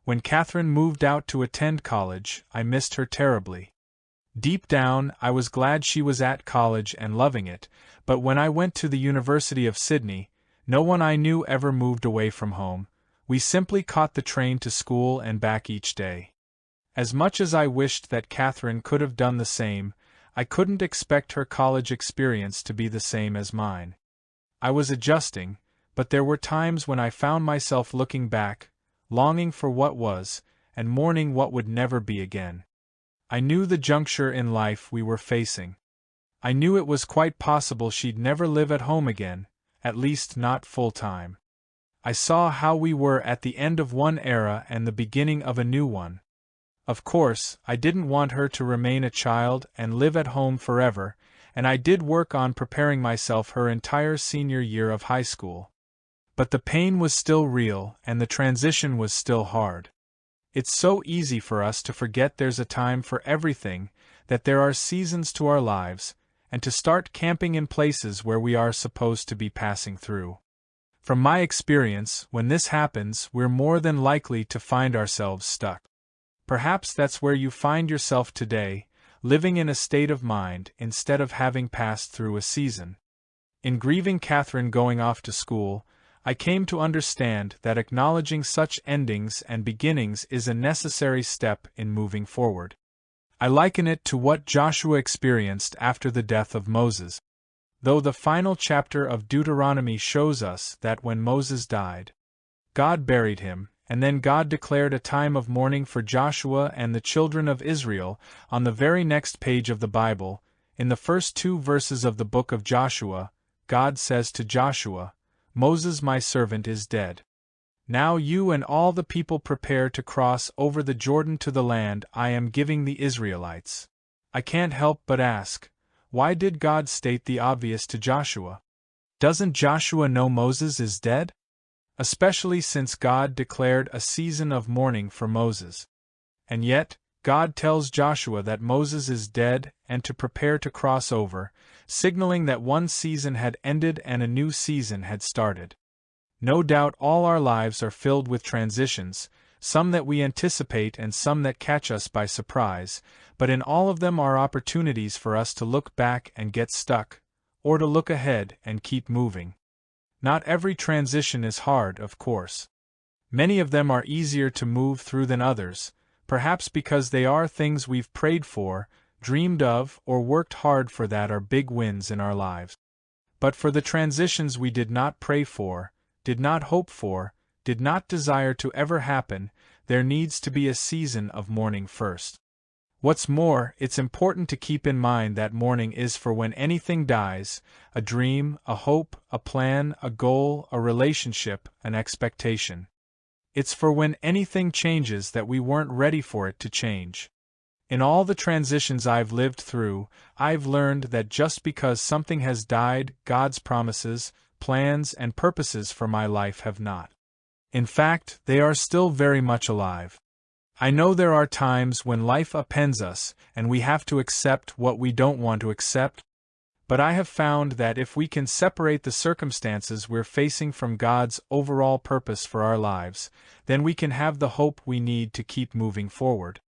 When Catherine moved out to attend college, I missed her terribly. Deep down, I was glad she was at college and loving it, but when I went to the University of Sydney, no one I knew ever moved away from home. We simply caught the train to school and back each day. As much as I wished that Catherine could have done the same, I couldn't expect her college experience to be the same as mine. I was adjusting, but there were times when I found myself looking back, longing for what was, and mourning what would never be again. I knew the juncture in life we were facing. I knew it was quite possible she'd never live at home again, at least not full-time. I saw how we were at the end of one era and the beginning of a new one. Of course, I didn't want her to remain a child and live at home forever, and I did work on preparing myself her entire senior year of high school. But the pain was still real, and the transition was still hard. It's so easy for us to forget there's a time for everything, that there are seasons to our lives, and to start camping in places where we are supposed to be passing through. From my experience, when this happens, we're more than likely to find ourselves stuck. Perhaps that's where you find yourself today, living in a state of mind instead of having passed through a season. In grieving Catherine going off to school, I came to understand that acknowledging such endings and beginnings is a necessary step in moving forward. I liken it to what Joshua experienced after the death of Moses. Though the final chapter of Deuteronomy shows us that when Moses died, God buried him, and then God declared a time of mourning for Joshua and the children of Israel, on the very next page of the Bible, in the first 2 verses of the book of Joshua, God says to Joshua, "Moses my servant is dead. Now you and all the people prepare to cross over the Jordan to the land I am giving the Israelites." I can't help but ask, why did God state the obvious to Joshua? Doesn't Joshua know Moses is dead? Especially since God declared a season of mourning for Moses. And yet, God tells Joshua that Moses is dead and to prepare to cross over, signaling that one season had ended and a new season had started. No doubt all our lives are filled with transitions, some that we anticipate and some that catch us by surprise, but in all of them are opportunities for us to look back and get stuck, or to look ahead and keep moving. Not every transition is hard, of course. Many of them are easier to move through than others, perhaps because they are things we've prayed for, dreamed of, or worked hard for that are big wins in our lives. But for the transitions we did not pray for, did not hope for, did not desire to ever happen, there needs to be a season of mourning first. What's more, it's important to keep in mind that mourning is for when anything dies, a dream, a hope, a plan, a goal, a relationship, an expectation. It's for when anything changes that we weren't ready for it to change. In all the transitions I've lived through, I've learned that just because something has died, God's promises, plans, and purposes for my life have not. In fact, they are still very much alive. I know there are times when life upends us, and we have to accept what we don't want to accept, but I have found that if we can separate the circumstances we're facing from God's overall purpose for our lives, then we can have the hope we need to keep moving forward.